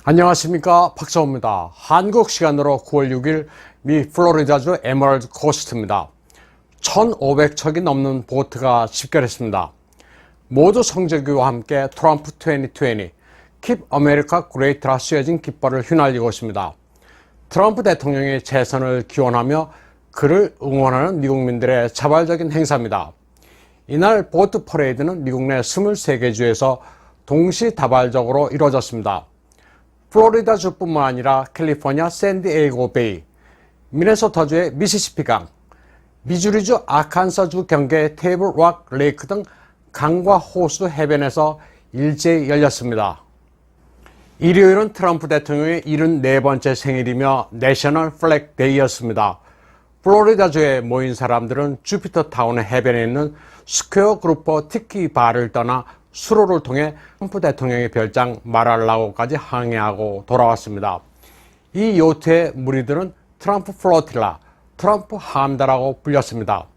안녕하십니까, 박사호입니다. 한국 시간으로 9월 6일 미 플로리다주 에메랄드 코스트입니다. 1,500척이 넘는 보트가 집결했습니다. 모두 성조기와 함께 트럼프 2020 Keep America Great라 쓰여진 깃발을 휘날리고 있습니다. 트럼프 대통령의 재선을 기원하며 그를 응원하는 미국민들의 자발적인 행사입니다. 이날 보트 퍼레이드는 미국 내 23개 주에서 동시다발적으로 이루어졌습니다. 플로리다주뿐만 아니라 캘리포니아 샌디에이고 베이, 미네소타주의 미시시피강, 미주리주 아칸사주 경계의 테이블락 레이크 등 강과 호수 해변에서 일제히 열렸습니다. 일요일은 트럼프 대통령의 74번째 생일이며 내셔널 플래그 데이였습니다. 플로리다주에 모인 사람들은 주피터 타운의 해변에 있는 스퀘어 그루퍼 티키 바를 떠나 수로를 통해 트럼프 대통령의 별장 마랄라고까지 항해하고 돌아왔습니다. 이 요트의 무리들은 트럼프 플로틸라, 트럼프 함대라고 불렸습니다.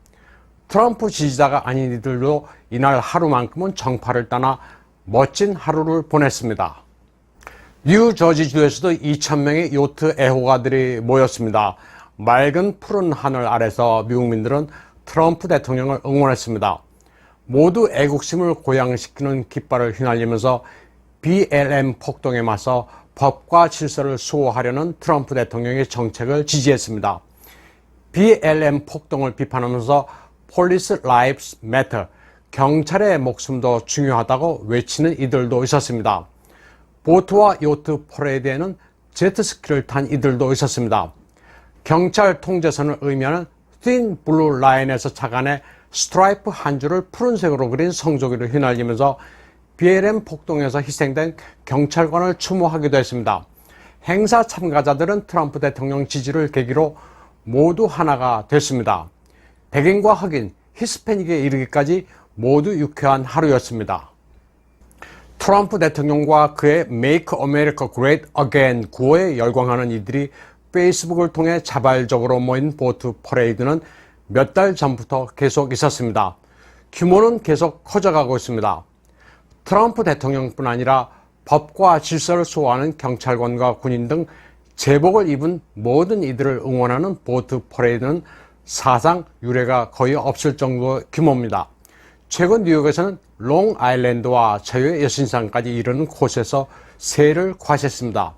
트럼프 지지자가 아닌 이들도 이날 하루만큼은 정파를 떠나 멋진 하루를 보냈습니다. 뉴저지주에서도 2,000명의 요트 애호가들이 모였습니다. 맑은 푸른 하늘 아래서 미국민들은 트럼프 대통령을 응원했습니다. 모두 애국심을 고양시키는 깃발을 휘날리면서 BLM 폭동에 맞서 법과 질서를 수호하려는 트럼프 대통령의 정책을 지지했습니다. BLM 폭동을 비판하면서 Police Lives Matter, 경찰의 목숨도 중요하다고 외치는 이들도 있었습니다. 보트와 요트 퍼레이드에는 제트스키를 탄 이들도 있었습니다. 경찰 통제선을 의미하는 Thin Blue Line에서 착안해 스트라이프 한 줄을 푸른색으로 그린 성조기를 휘날리면서 BLM 폭동에서 희생된 경찰관을 추모하기도 했습니다. 행사 참가자들은 트럼프 대통령 지지를 계기로 모두 하나가 됐습니다. 백인과 흑인, 히스패닉에 이르기까지 모두 유쾌한 하루였습니다. 트럼프 대통령과 그의 Make America Great Again 구호에 열광하는 이들이 페이스북을 통해 자발적으로 모인 보트 퍼레이드는 몇 달 전부터 계속 있었습니다. 규모는 계속 커져가고 있습니다. 트럼프 대통령뿐 아니라 법과 질서를 수호하는 경찰관과 군인 등 제복을 입은 모든 이들을 응원하는 보트 퍼레이드는 사상 유례가 거의 없을 정도의 규모입니다. 최근 뉴욕에서는 롱 아일랜드와 자유의 여신상까지 이르는 곳에서 세를 과시했습니다.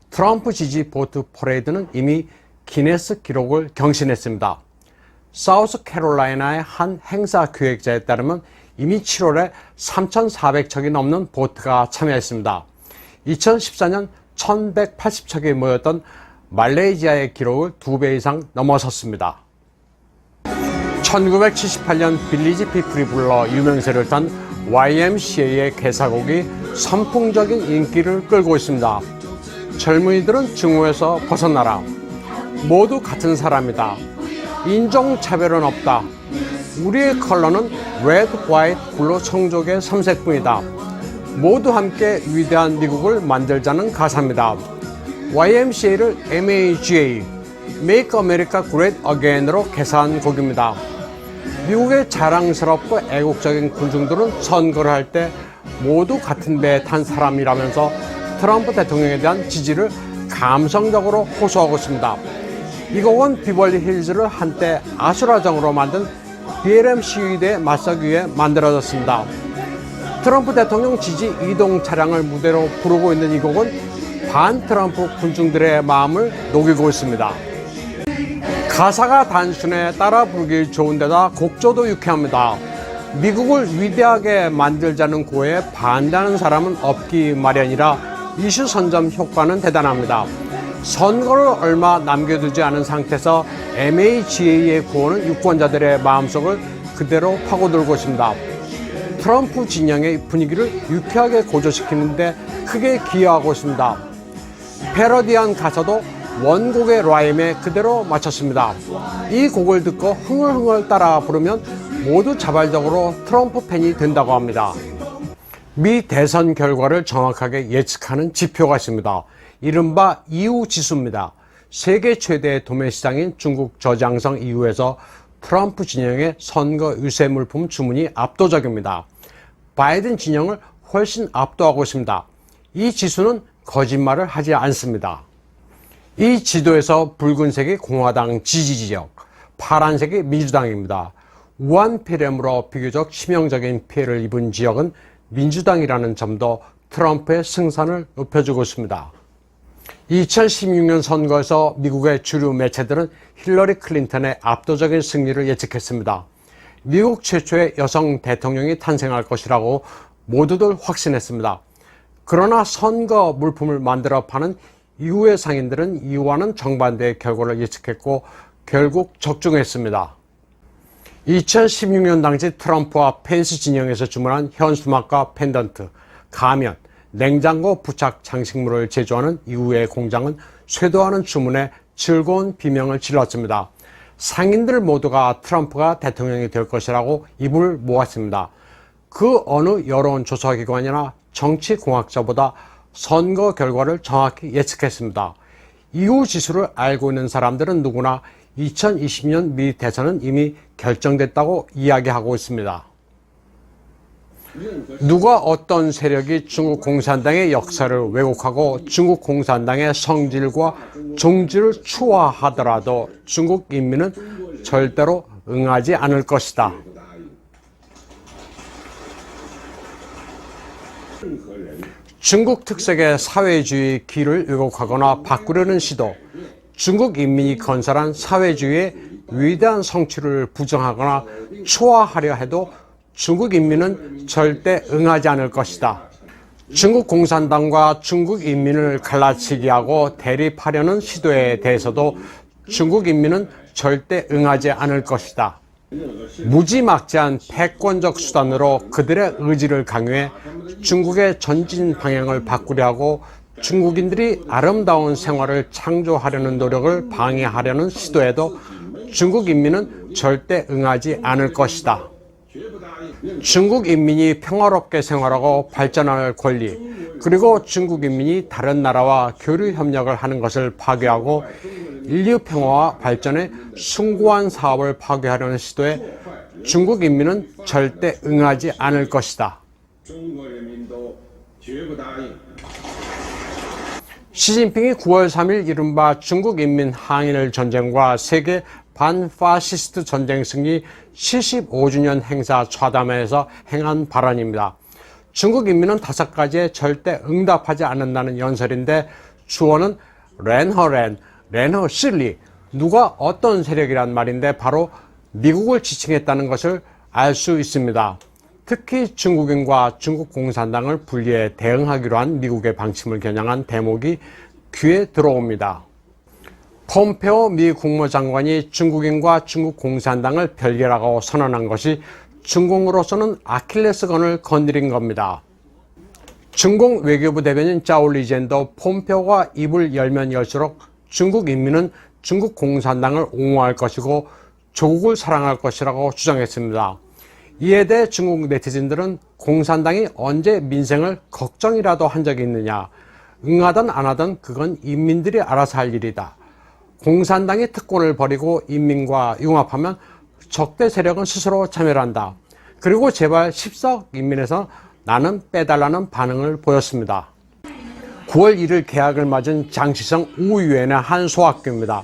트럼프 지지 보트 퍼레이드는 이미 기네스 기록을 경신했습니다. 사우스 캐롤라이나의 한 행사 기획자에 따르면 이미 7월에 3,400척이 넘는 보트가 참여했습니다. 2014년 1,180척이 모였던 말레이시아의 기록을 2배 이상 넘어섰습니다. 1978년 빌리지 피플이 불러 유명세를 탄 YMCA의 개사곡이 선풍적인 인기를 끌고 있습니다. 젊은이들은 증오에서 벗어나라. 모두 같은 사람이다. 인종차별은 없다. 우리의 컬러는 레드, 화이트, 블루, 청족의 3색뿐이다. 모두 함께 위대한 미국을 만들자는 가사입니다. YMCA를 MAGA, Make America Great Again으로 개사한 곡입니다. 미국의 자랑스럽고 애국적인 군중들은 선거를 할 때 모두 같은 배에 탄 사람이라면서 트럼프 대통령에 대한 지지를 감성적으로 호소하고 있습니다. 이 곡은 비벌리 힐즈를 한때 아수라장으로 만든 BLM 시위대에 맞서기 위해 만들어졌습니다. 트럼프 대통령 지지 이동 차량을 무대로 부르고 있는 이 곡은 반 트럼프 군중들의 마음을 녹이고 있습니다. 가사가 단순해 따라 부르기 좋은데다 곡조도 유쾌합니다. 미국을 위대하게 만들자는 고에 반대하는 사람은 없기 마련이라 이슈 선점 효과는 대단합니다. 선거를 얼마 남겨두지 않은 상태에서 MAGA의 구호는 유권자들의 마음속을 그대로 파고들고 있습니다. 트럼프 진영의 분위기를 유쾌하게 고조시키는데 크게 기여하고 있습니다. 패러디한 가사도 원곡의 라임에 그대로 맞췄습니다. 이 곡을 듣고 흥얼흥얼 따라 부르면 모두 자발적으로 트럼프 팬이 된다고 합니다. 미 대선 결과를 정확하게 예측하는 지표가 있습니다. 이른바 이유 지수입니다. 세계 최대의 도매 시장인 중국 저장성 이후에서 트럼프 진영의 선거 유세 물품 주문이 압도적입니다. 바이든 진영을 훨씬 압도하고 있습니다. 이 지수는 거짓말을 하지 않습니다. 이 지도에서 붉은색이 공화당 지지지역, 파란색이 민주당입니다. 우한 폐렴으로 비교적 치명적인 피해를 입은 지역은 민주당이라는 점도 트럼프의 승산을 높여주고 있습니다. 2016년 선거에서 미국의 주류 매체들은 힐러리 클린턴의 압도적인 승리를 예측했습니다. 미국 최초의 여성 대통령이 탄생할 것이라고 모두들 확신했습니다. 그러나 선거 물품을 만들어 파는 이후의 상인들은 이와는 정반대의 결과를 예측했고 결국 적중했습니다. 2016년 당시 트럼프와 펜스 진영에서 주문한 현수막과 펜던트, 가면, 냉장고 부착 장식물을 제조하는 이후의 공장은 쇄도하는 주문에 즐거운 비명을 질렀습니다. 상인들 모두가 트럼프가 대통령이 될 것이라고 입을 모았습니다. 그 어느 여론조사기관이나 정치공학자보다 선거 결과를 정확히 예측했습니다. 이후 지수를 알고 있는 사람들은 누구나 2020년 미 대선은 이미 결정됐다고 이야기하고 있습니다. 누가 어떤 세력이 중국 공산당의 역사를 왜곡하고 중국 공산당의 성질과 종지를 추화하더라도 중국 인민은 절대로 응하지 않을 것이다. 중국 특색의 사회주의 길을 왜곡하거나 바꾸려는 시도, 중국 인민이 건설한 사회주의의 위대한 성취를 부정하거나 추화하려 해도 중국 인민은 절대 응하지 않을 것이다. 중국 공산당과 중국 인민을 갈라치기 하고 대립하려는 시도에 대해서도 중국 인민은 절대 응하지 않을 것이다. 무지막지한 패권적 수단으로 그들의 의지를 강요해 중국의 전진 방향을 바꾸려 하고 중국인들이 아름다운 생활을 창조하려는 노력을 방해하려는 시도에도 중국 인민은 절대 응하지 않을 것이다. 중국 인민이 평화롭게 생활하고 발전할 권리, 그리고 중국 인민이 다른 나라와 교류 협력을 하는 것을 파괴하고 인류 평화와 발전에 숭고한 사업을 파괴하려는 시도에 중국 인민은 절대 응하지 않을 것이다. 시진핑이 9월 3일 이른바 중국인민 항일 전쟁과 세계 반파시스트 전쟁 승리 75주년 행사 좌담회에서 행한 발언입니다. 중국 인민은 5가지에 절대 응답하지 않는다는 연설인데 주어는 렌허 실리, 누가 어떤 세력이란 말인데 바로 미국을 지칭했다는 것을 알 수 있습니다. 특히 중국인과 중국 공산당을 분리해 대응하기로 한 미국의 방침을 겨냥한 대목이 귀에 들어옵니다. 폼페오 미 국무장관이 중국인과 중국 공산당을 별개라고 선언한 것이 중공으로서는 아킬레스건을 건드린 겁니다. 중공 외교부 대변인 짜오리젠도 폼페오가 입을 열면 열수록 중국 인민은 중국 공산당을 옹호할 것이고 조국을 사랑할 것이라고 주장했습니다. 이에 대해 중국 네티즌들은 공산당이 언제 민생을 걱정이라도 한 적이 있느냐, 응하든 안 하든 그건 인민들이 알아서 할 일이다. 공산당이 특권을 버리고 인민과 융합하면 적대 세력은 스스로 참여한다. 그리고 제발 10석 인민에서 나는 빼달라는 반응을 보였습니다. 9월 1일 개학을 맞은 장시성 우유엔의 한 소학교입니다.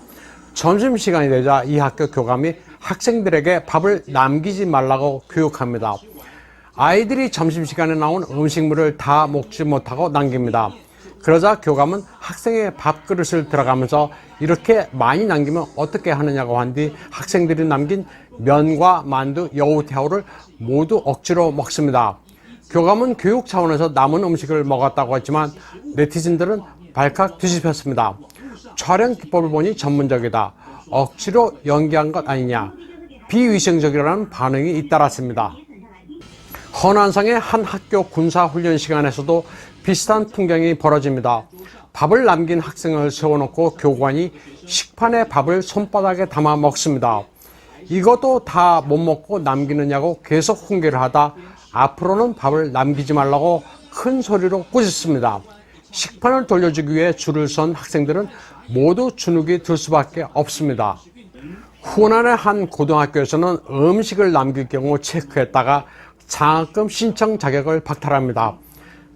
점심시간이 되자 이 학교 교감이 학생들에게 밥을 남기지 말라고 교육합니다. 아이들이 점심시간에 나온 음식물을 다 먹지 못하고 남깁니다. 그러자 교감은 학생의 밥그릇을 들어가면서 이렇게 많이 남기면 어떻게 하느냐고 한 뒤 학생들이 남긴 면과 만두, 여우태우를 모두 억지로 먹습니다. 교감은 교육 차원에서 남은 음식을 먹었다고 했지만 네티즌들은 발칵 뒤집혔습니다. 촬영 기법을 보니 전문적이다. 억지로 연기한 것 아니냐. 비위생적이라는 반응이 잇따랐습니다. 허난성의 한 학교 군사훈련 시간에서도 비슷한 풍경이 벌어집니다. 밥을 남긴 학생을 세워놓고 교관이 식판에 밥을 손바닥에 담아 먹습니다. 이것도 다 못 먹고 남기느냐고 계속 훈계를 하다 앞으로는 밥을 남기지 말라고 큰 소리로 꾸짖습니다. 식판을 돌려주기 위해 줄을 선 학생들은 모두 주눅이 들 수밖에 없습니다. 후난의 한 고등학교에서는 음식을 남길 경우 체크했다가 장학금 신청 자격을 박탈합니다.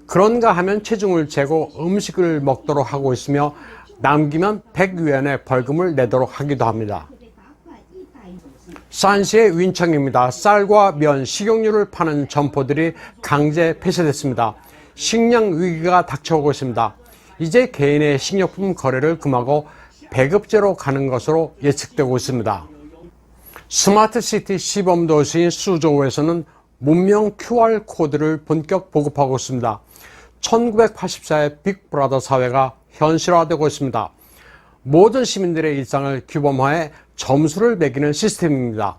그런가 하면 체중을 재고 음식을 먹도록 하고 있으며 남기면 100위안의 벌금을 내도록 하기도 합니다. 산시의 윈청입니다. 쌀과 면, 식용유를 파는 점포들이 강제 폐쇄됐습니다. 식량 위기가 닥쳐오고 있습니다. 이제 개인의 식료품 거래를 금하고 배급제로 가는 것으로 예측되고 있습니다. 스마트시티 시범도시인 수조우에서는 문명 QR코드를 본격 보급하고 있습니다. 1984의 빅브라더 사회가 현실화되고 있습니다. 모든 시민들의 일상을 규범화해 점수를 매기는 시스템입니다.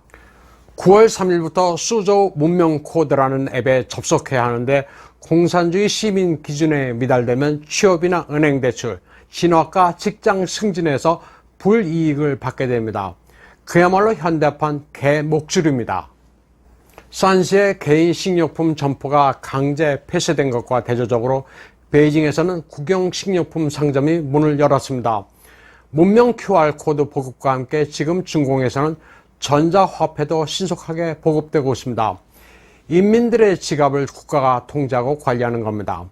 9월 3일부터 수조 문명 코드라는 앱에 접속해야 하는데 공산주의 시민 기준에 미달되면 취업이나 은행 대출, 진학과 직장 승진에서 불이익을 받게 됩니다. 그야말로 현대판 개목줄입니다. 산시의 개인 식료품 점포가 강제 폐쇄된 것과 대조적으로 베이징에서는 국영 식료품 상점이 문을 열었습니다. 문명 QR코드 보급과 함께 지금 중공에서는 전자화폐도 신속하게 보급되고 있습니다. 인민들의 지갑을 국가가 통제하고 관리하는 겁니다.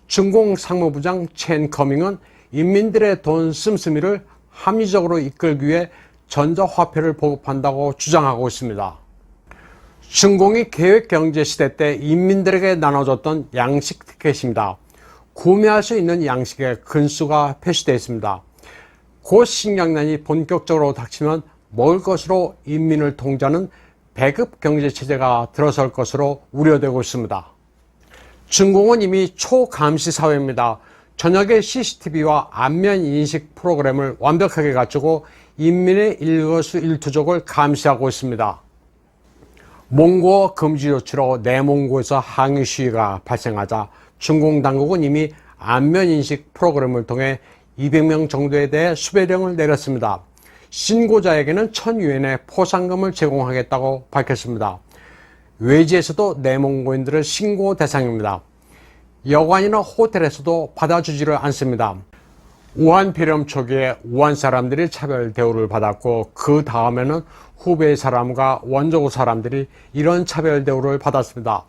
중공 상무부장 첸 커밍은 인민들의 돈 씀씀이를 합리적으로 이끌기 위해 전자화폐를 보급한다고 주장하고 있습니다. 중공이 계획경제시대 때 인민들에게 나눠줬던 양식 티켓입니다. 구매할 수 있는 양식의 근수가 표시되어 있습니다. 곧 식량난이 본격적으로 닥치면 먹을 것으로 인민을 통제하는 배급 경제체제가 들어설 것으로 우려되고 있습니다. 중공은 이미 초감시 사회입니다. 저녁에 CCTV와 안면 인식 프로그램을 완벽하게 갖추고 인민의 일거수일투족을 감시하고 있습니다. 몽고 금지 조치로 내몽고에서 항의 시위가 발생하자 중공 당국은 이미 안면 인식 프로그램을 통해 200명 정도에 대해 수배령을 내렸습니다. 신고자에게는 1,000위엔의 포상금을 제공하겠다고 밝혔습니다. 외지에서도 내몽고인들은 신고 대상입니다. 여관이나 호텔에서도 받아주지를 않습니다. 우한 폐렴 초기에 우한 사람들이 차별 대우를 받았고 그 다음에는 후베이 사람과 원조국 사람들이 이런 차별 대우를 받았습니다.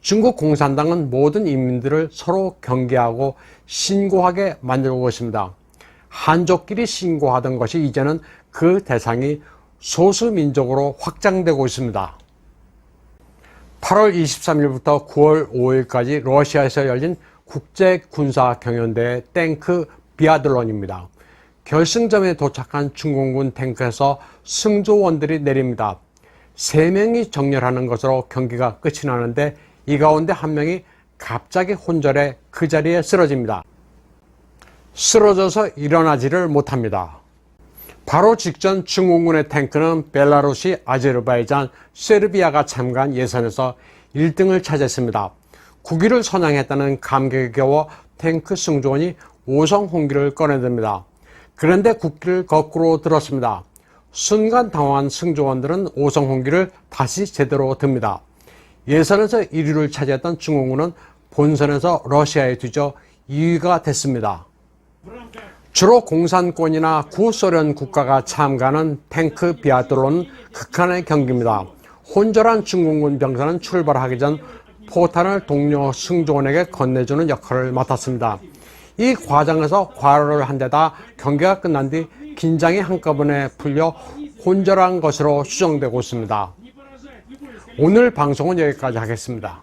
중국 공산당은 모든 인민들을 서로 경계하고 신고하게 만들고 있습니다. 한족끼리 신고하던 것이 이제는 그 대상이 소수민족으로 확장되고 있습니다. 8월 23일부터 9월 5일까지 러시아에서 열린 국제군사경연대회 탱크 비아들론입니다. 결승점에 도착한 중공군 탱크에서 승조원들이 내립니다. 3명이 정렬하는 것으로 경기가 끝이 나는데 이 가운데 한 명이 갑자기 혼절해 그 자리에 쓰러집니다. 쓰러져서 일어나지를 못합니다. 바로 직전 중공군의 탱크는 벨라루시, 아제르바이잔, 세르비아가 참가한 예선에서 1등을 차지했습니다. 국위를 선양했다는 감격에 겨워 탱크 승조원이 오성 홍기를 꺼내듭니다. 그런데 국기를 거꾸로 들었습니다. 순간 당황한 승조원들은 오성 홍기를 다시 제대로 듭니다. 예선에서 1위를 차지했던 중공군은 본선에서 러시아에 뒤져 2위가 됐습니다. 주로 공산권이나 구소련 국가가 참가하는 탱크 비아틀론은 극한의 경기입니다. 혼절한 중공군 병사는 출발하기 전 포탄을 동료 승조원에게 건네주는 역할을 맡았습니다. 이 과정에서 과로를 한 데다 경기가 끝난 뒤 긴장이 한꺼번에 풀려 혼절한 것으로 추정되고 있습니다. 오늘 방송은 여기까지 하겠습니다.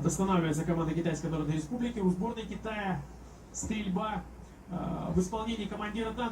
Останавливается команда Китайской Народной Республики. У сборной Китая стрельба в исполнении командира танка.